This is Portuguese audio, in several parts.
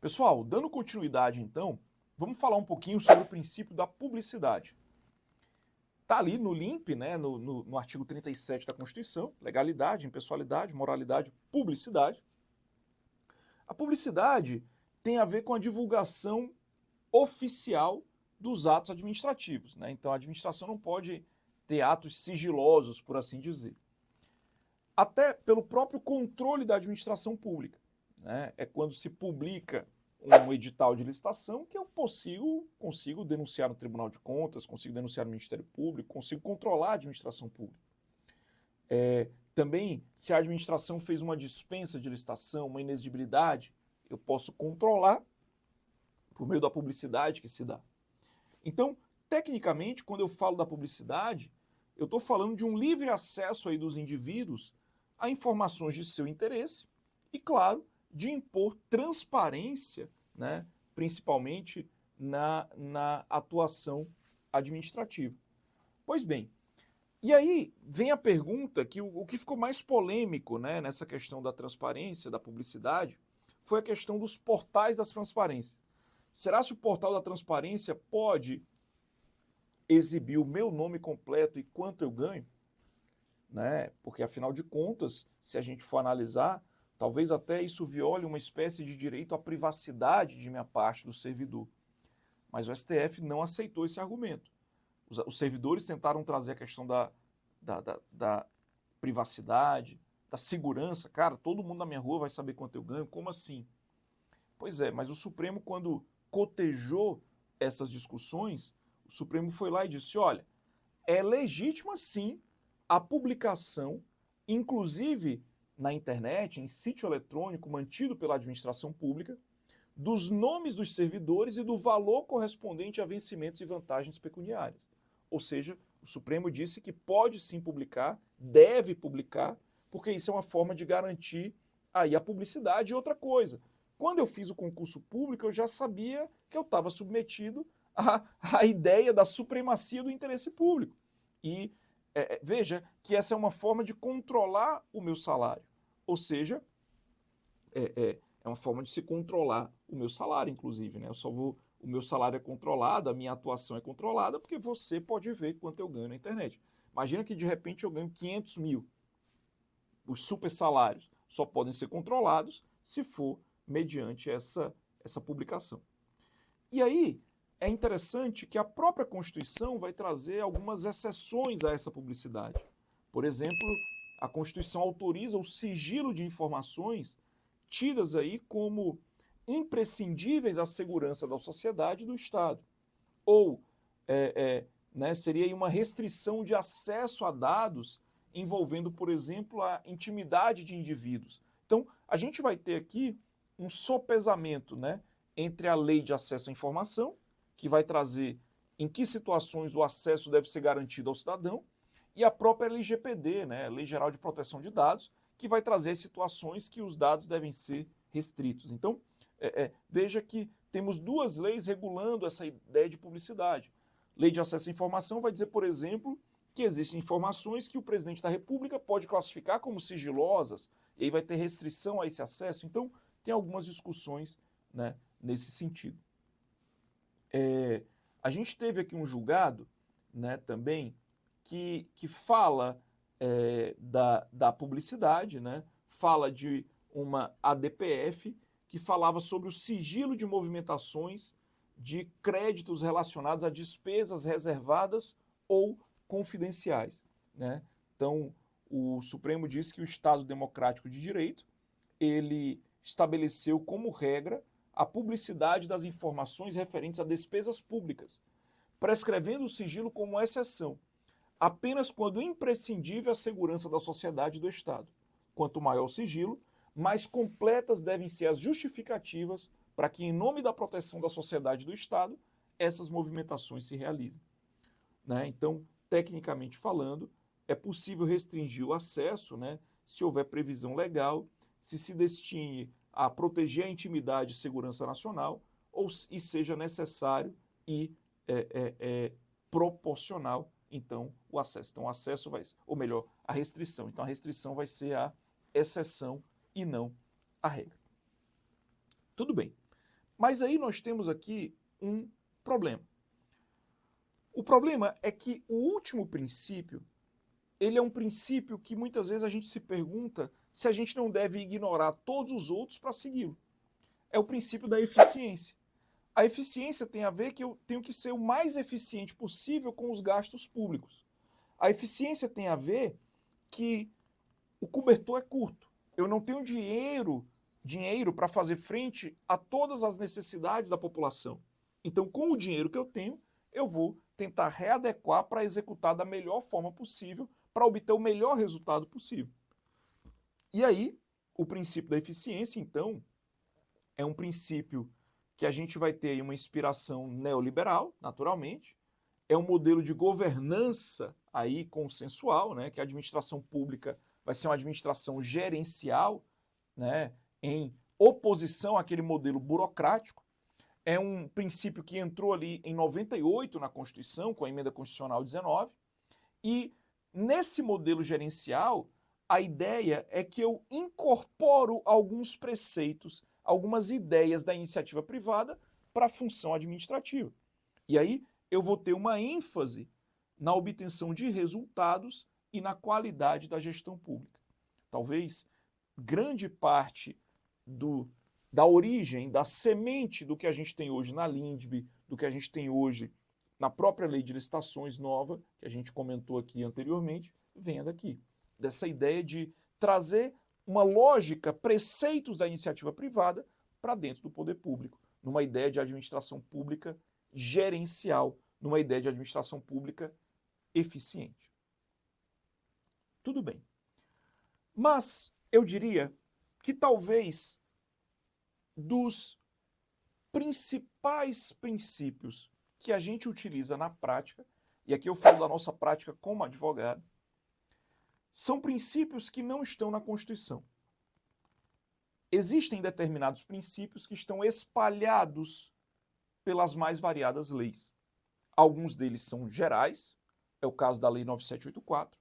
Pessoal, dando continuidade então, vamos falar um pouquinho sobre o princípio da publicidade. Está ali no LIMP, né, no artigo 37 da Constituição, legalidade, impessoalidade, moralidade, publicidade. A publicidade tem a ver com a divulgação oficial dos atos administrativos, né? Então a administração não pode ter atos sigilosos, por assim dizer. Até pelo próprio controle da administração pública, né? É quando se publica um edital de licitação que eu consigo denunciar no Tribunal de Contas, consigo denunciar no Ministério Público, consigo controlar a administração pública. Também, se a administração fez uma dispensa de licitação, uma inexigibilidade, eu posso controlar por meio da publicidade que se dá. Então, tecnicamente, quando eu falo da publicidade, eu estou falando de um livre acesso aí dos indivíduos a informações de seu interesse e, claro, de impor transparência, né, principalmente na atuação administrativa. Pois bem, e aí vem a pergunta que o que ficou mais polêmico, né, nessa questão da transparência, da publicidade, foi a questão dos portais das transparências. Será se o portal da transparência pode exibir o meu nome completo e quanto eu ganho? Né? Porque, afinal de contas, se a gente for analisar, talvez até isso viole uma espécie de direito à privacidade de minha parte do servidor. Mas o STF não aceitou esse argumento. Os servidores tentaram trazer a questão da privacidade, da segurança. Cara, todo mundo na minha rua vai saber quanto eu ganho, como assim? Pois é, mas o Supremo, quando cotejou essas discussões, o Supremo foi lá e disse, olha, é legítima sim a publicação, inclusive na internet, em sítio eletrônico mantido pela administração pública, dos nomes dos servidores e do valor correspondente a vencimentos e vantagens pecuniárias. Ou seja, o Supremo disse que pode sim publicar, deve publicar, porque isso é uma forma de garantir aí a publicidade. E outra coisa, quando eu fiz o concurso público, eu já sabia que eu estava submetido à ideia da supremacia do interesse público. E veja que essa é uma forma de controlar o meu salário. Ou seja, é uma forma de se controlar o meu salário, inclusive, né? O meu salário é controlado, a minha atuação é controlada, porque você pode ver quanto eu ganho na internet. Imagina que de repente eu ganho 500 mil. Os super salários só podem ser controlados se for mediante essa publicação. E aí é interessante que a própria Constituição vai trazer algumas exceções a essa publicidade. Por exemplo, a Constituição autoriza o sigilo de informações tidas aí como imprescindíveis à segurança da sociedade e do Estado. Ou né, seria aí uma restrição de acesso a dados envolvendo, por exemplo, a intimidade de indivíduos. Então, a gente vai ter aqui um sopesamento, né, entre a lei de acesso à informação, que vai trazer em que situações o acesso deve ser garantido ao cidadão, e a própria LGPD, né, Lei Geral de Proteção de Dados, que vai trazer situações que os dados devem ser restritos. Então, veja que temos duas leis regulando essa ideia de publicidade. Lei de acesso à informação vai dizer, por exemplo, que existem informações que o presidente da República pode classificar como sigilosas, e aí vai ter restrição a esse acesso. Então, tem algumas discussões, né, nesse sentido. A gente teve aqui um julgado, né, também que fala da publicidade, né, fala de uma ADPF que falava sobre o sigilo de movimentações de créditos relacionados a despesas reservadas ou confidenciais, né? Então, o Supremo disse que o Estado Democrático de Direito, ele estabeleceu como regra a publicidade das informações referentes a despesas públicas, prescrevendo o sigilo como exceção, apenas quando imprescindível à segurança da sociedade e do Estado. Quanto maior o sigilo, mais completas devem ser as justificativas para que, em nome da proteção da sociedade e do Estado, essas movimentações se realizem. Né? Então, tecnicamente falando, é possível restringir o acesso, né, se houver previsão legal, se destine a proteger a intimidade e segurança nacional, e seja necessário e proporcional, então, o acesso. Então, o acesso vai, ou melhor, a restrição. Então, a restrição vai ser a exceção e não a regra. Tudo bem. Mas aí nós temos aqui um problema. O problema é que o último princípio, ele é um princípio que muitas vezes a gente se pergunta se a gente não deve ignorar todos os outros para segui-lo. É o princípio da eficiência. A eficiência tem a ver que eu tenho que ser o mais eficiente possível com os gastos públicos. A eficiência tem a ver que o cobertor é curto. Eu não tenho dinheiro para fazer frente a todas as necessidades da população. Então, com o dinheiro que eu tenho, eu vou tentar readequar para executar da melhor forma possível, para obter o melhor resultado possível. E aí, o princípio da eficiência, então, é um princípio que a gente vai ter aí uma inspiração neoliberal, naturalmente, é um modelo de governança aí consensual, né, que a administração pública vai ser uma administração gerencial, né, em oposição àquele modelo burocrático. É um princípio que entrou ali em 98 na Constituição, com a Emenda Constitucional 19, e nesse modelo gerencial, a ideia é que eu incorporo alguns preceitos, algumas ideias da iniciativa privada para a função administrativa. E aí eu vou ter uma ênfase na obtenção de resultados e na qualidade da gestão pública. Talvez grande parte da origem, da semente do que a gente tem hoje na LINDB, do que a gente tem hoje na própria lei de licitações nova, que a gente comentou aqui anteriormente, venha daqui. Dessa ideia de trazer uma lógica, preceitos da iniciativa privada para dentro do poder público, numa ideia de administração pública gerencial, numa ideia de administração pública eficiente. Tudo bem. Mas eu diria que talvez dos principais princípios que a gente utiliza na prática, e aqui eu falo da nossa prática como advogado, são princípios que não estão na Constituição. Existem determinados princípios que estão espalhados pelas mais variadas leis. Alguns deles são gerais, é o caso da Lei 9784,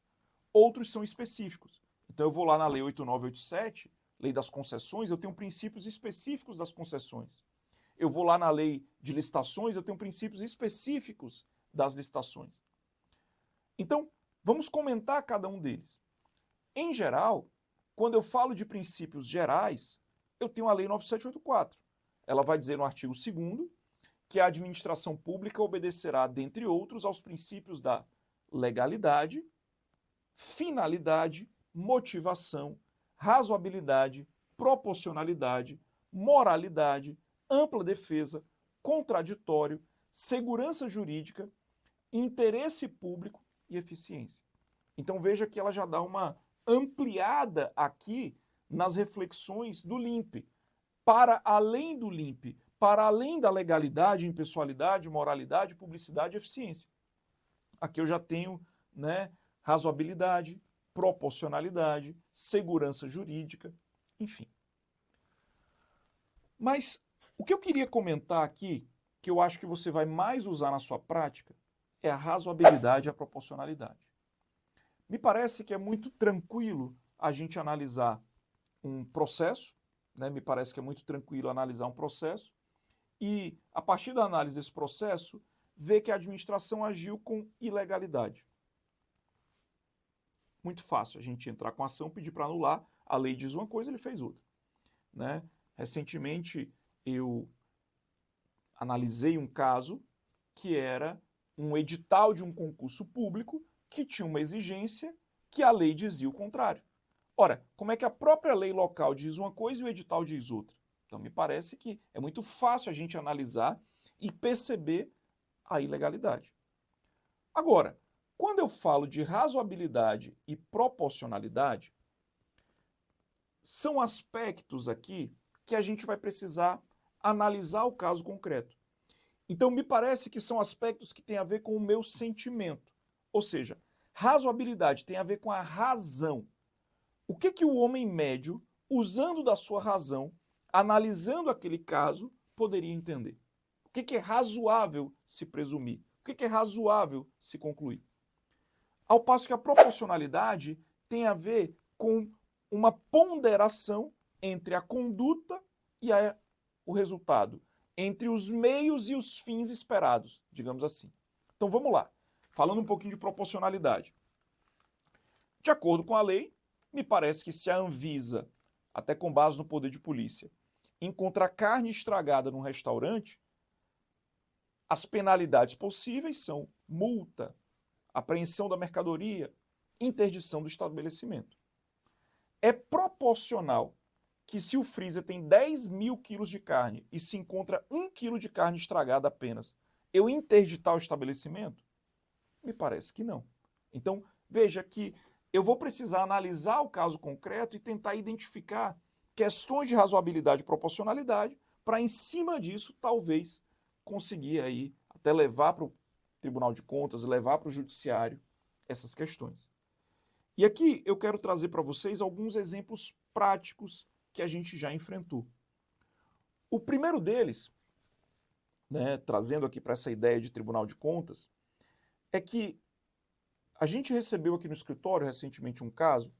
outros são específicos. Então eu vou lá na Lei 8987, Lei das Concessões, eu tenho princípios específicos das concessões. Eu vou lá na Lei de Licitações, eu tenho princípios específicos das licitações. Então, vamos comentar cada um deles. Em geral, quando eu falo de princípios gerais, eu tenho a Lei 9784. Ela vai dizer no artigo 2º que a administração pública obedecerá, dentre outros, aos princípios da legalidade, finalidade, motivação, razoabilidade, proporcionalidade, moralidade, ampla defesa, contraditório, segurança jurídica, interesse público e eficiência. Então veja que ela já dá uma ampliada aqui nas reflexões do LIMP, para além do LIMP, para além da legalidade, impessoalidade, moralidade, publicidade e eficiência. Aqui eu já tenho, né, razoabilidade, proporcionalidade, segurança jurídica, enfim. Mas o que eu queria comentar aqui, que eu acho que você vai mais usar na sua prática, é a razoabilidade e a proporcionalidade. Me parece que é muito tranquilo a gente analisar um processo, né? Me parece que é muito tranquilo analisar um processo e, a partir da análise desse processo, ver que a administração agiu com ilegalidade. Muito fácil a gente entrar com ação, pedir para anular, a lei diz uma coisa, ele fez outra, né? Recentemente eu analisei um caso que era um edital de um concurso público que tinha uma exigência que a lei dizia o contrário. Ora, como é que a própria lei local diz uma coisa e o edital diz outra? Então, me parece que é muito fácil a gente analisar e perceber a ilegalidade. Agora, quando eu falo de razoabilidade e proporcionalidade, são aspectos aqui que a gente vai precisar analisar o caso concreto. Então, me parece que são aspectos que têm a ver com o meu sentimento. Ou seja, razoabilidade tem a ver com a razão. O que o homem médio, usando da sua razão, analisando aquele caso, poderia entender? O que é razoável se presumir? O que é razoável se concluir? Ao passo que a proporcionalidade tem a ver com uma ponderação entre a conduta e o resultado, entre os meios e os fins esperados, digamos assim. Então vamos lá, falando um pouquinho de proporcionalidade. De acordo com a lei, me parece que se a Anvisa, até com base no poder de polícia, encontrar carne estragada num restaurante, as penalidades possíveis são multa, apreensão da mercadoria, interdição do estabelecimento. É proporcional que se o freezer tem 10 mil quilos de carne e se encontra 1 quilo de carne estragada apenas, eu interditar o estabelecimento? Me parece que não. Então, veja que eu vou precisar analisar o caso concreto e tentar identificar questões de razoabilidade e proporcionalidade para, em cima disso, talvez conseguir aí até levar para o Tribunal de Contas, levar para o Judiciário essas questões. E aqui eu quero trazer para vocês alguns exemplos práticos que a gente já enfrentou. O primeiro deles, né, trazendo aqui para essa ideia de Tribunal de Contas, é que a gente recebeu aqui no escritório recentemente um caso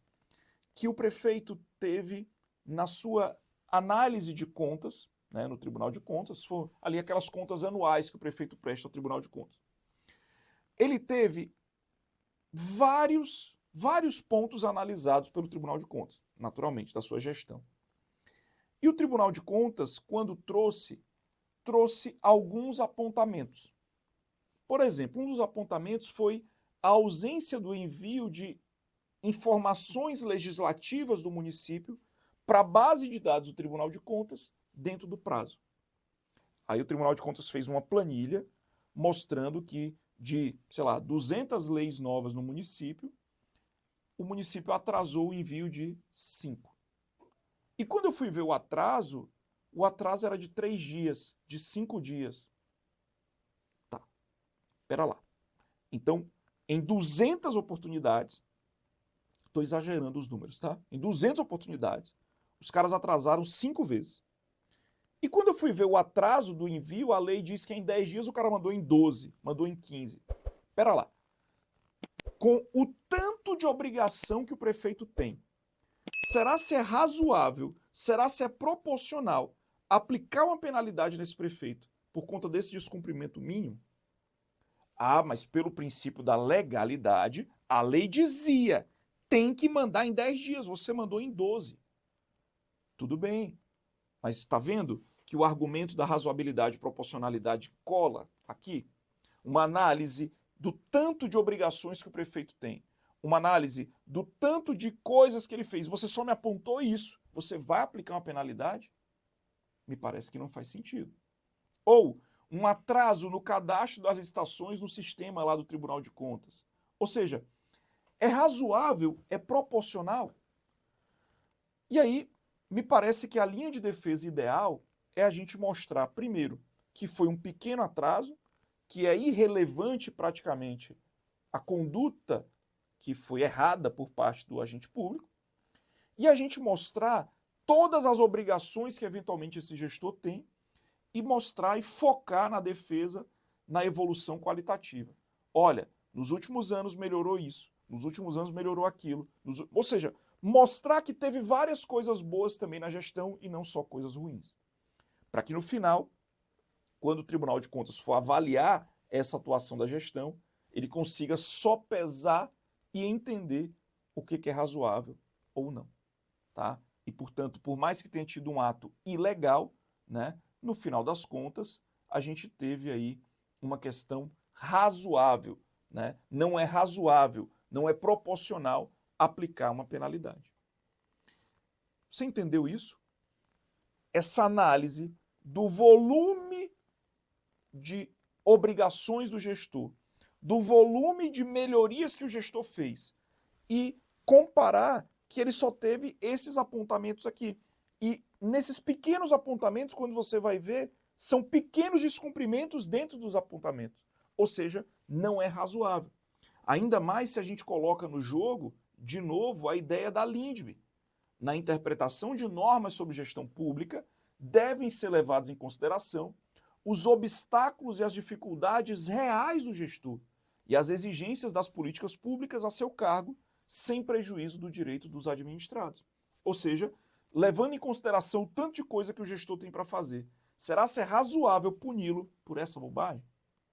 que o prefeito teve na sua análise de contas, né, no Tribunal de Contas, foram ali aquelas contas anuais que o prefeito presta ao Tribunal de Contas. Ele teve vários pontos analisados pelo Tribunal de Contas, naturalmente, da sua gestão. E o Tribunal de Contas, quando trouxe alguns apontamentos. Por exemplo, um dos apontamentos foi a ausência do envio de informações legislativas do município para a base de dados do Tribunal de Contas dentro do prazo. Aí o Tribunal de Contas fez uma planilha mostrando que de, 200 leis novas no município, o município atrasou o envio de 5. E quando eu fui ver o atraso era de 3 dias, de 5 dias. Tá, pera lá. Então, em 200 oportunidades, estou exagerando os números, tá? Em 200 oportunidades, os caras atrasaram 5 vezes. E quando eu fui ver o atraso do envio, a lei diz que em 10 dias o cara mandou em 12, mandou em 15. Pera lá. Com o tanto de obrigação que o prefeito tem, será se é razoável, será se é proporcional aplicar uma penalidade nesse prefeito por conta desse descumprimento mínimo? Ah, mas pelo princípio da legalidade, a lei dizia, tem que mandar em 10 dias, você mandou em 12. Tudo bem, mas está vendo que o argumento da razoabilidade e proporcionalidade cola aqui? Uma análise do tanto de obrigações que o prefeito tem, uma análise do tanto de coisas que ele fez. Você só me apontou isso, você vai aplicar uma penalidade? Me parece que não faz sentido. Ou um atraso no cadastro das licitações no sistema lá do Tribunal de Contas. Ou seja, é razoável, é proporcional? E aí, me parece que a linha de defesa ideal é a gente mostrar, primeiro, que foi um pequeno atraso, que é irrelevante praticamente a conduta que foi errada por parte do agente público, e a gente mostrar todas as obrigações que eventualmente esse gestor tem e mostrar e focar na defesa, na evolução qualitativa. Olha, nos últimos anos melhorou isso, nos últimos anos melhorou aquilo. Ou seja, mostrar que teve várias coisas boas também na gestão e não só coisas ruins. Para que no final, quando o Tribunal de Contas for avaliar essa atuação da gestão, ele consiga só pesar e entender o que é razoável ou não. Tá? E, portanto, por mais que tenha tido um ato ilegal, né, no final das contas, a gente teve aí uma questão razoável. Né? Não é razoável, não é proporcional aplicar uma penalidade. Você entendeu isso? Essa análise do volume de obrigações do gestor, do volume de melhorias que o gestor fez e comparar que ele só teve esses apontamentos aqui. E nesses pequenos apontamentos, quando você vai ver, são pequenos descumprimentos dentro dos apontamentos. Ou seja, não é razoável. Ainda mais se a gente coloca no jogo, de novo, a ideia da LINDB. Na interpretação de normas sobre gestão pública, devem ser levados em consideração os obstáculos e as dificuldades reais do gestor e as exigências das políticas públicas a seu cargo, sem prejuízo do direito dos administrados. Ou seja, levando em consideração o tanto de coisa que o gestor tem para fazer, Será ser razoável puni-lo por essa bobagem?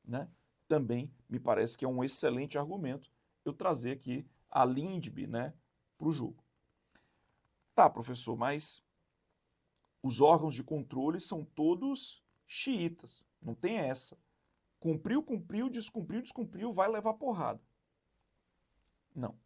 Né? Também me parece que é um excelente argumento eu trazer aqui a LINDB, né, para o jogo. Tá, professor, mas os órgãos de controle são todos xiitas, não tem essa. Cumpriu, cumpriu, descumpriu, vai levar porrada. Não.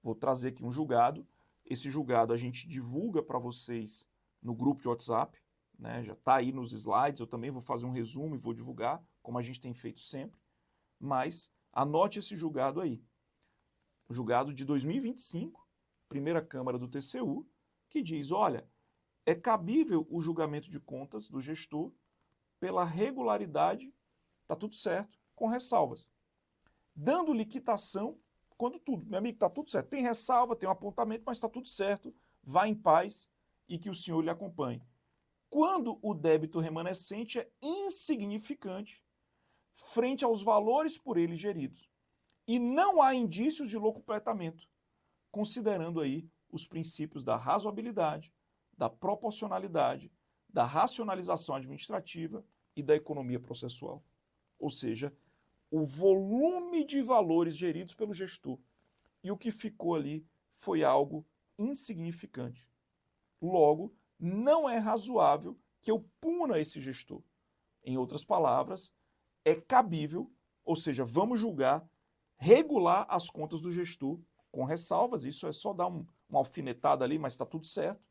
Vou trazer aqui um julgado. Esse julgado a gente divulga para vocês no grupo de WhatsApp, né? Já está aí nos slides, eu também vou fazer um resumo e vou divulgar, como a gente tem feito sempre. Mas anote esse julgado aí. O julgado de 2025, primeira Câmara do TCU, que diz, olha, é cabível o julgamento de contas do gestor pela regularidade, está tudo certo, com ressalvas. Dando-lhe quitação quando tudo, meu amigo, está tudo certo. Tem ressalva, tem um apontamento, mas está tudo certo, vá em paz e que o senhor lhe acompanhe. Quando o débito remanescente é insignificante frente aos valores por ele geridos e não há indícios de locupletamento, considerando aí os princípios da razoabilidade, da proporcionalidade, da racionalização administrativa e da economia processual. Ou seja, o volume de valores geridos pelo gestor. E o que ficou ali foi algo insignificante. Logo, não é razoável que eu puna esse gestor. Em outras palavras, é cabível, ou seja, vamos julgar, regular as contas do gestor com ressalvas, isso é só dar uma alfinetada ali, mas está tudo certo,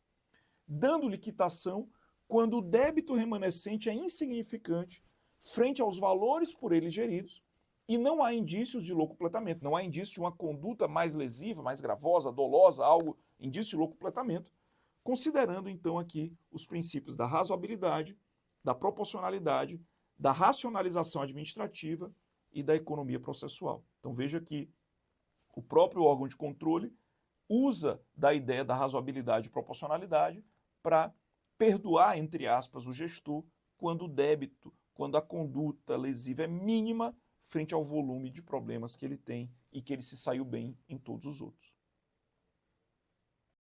dando-lhe quitação quando o débito remanescente é insignificante frente aos valores por ele geridos e não há indícios de locupletamento, não há indício de uma conduta mais lesiva, mais gravosa, dolosa, algo, indício de locupletamento, considerando então aqui os princípios da razoabilidade, da proporcionalidade, da racionalização administrativa e da economia processual. Então veja que o próprio órgão de controle usa da ideia da razoabilidade e proporcionalidade para perdoar, entre aspas, o gestor quando o débito, quando a conduta lesiva é mínima frente ao volume de problemas que ele tem e que ele se saiu bem em todos os outros.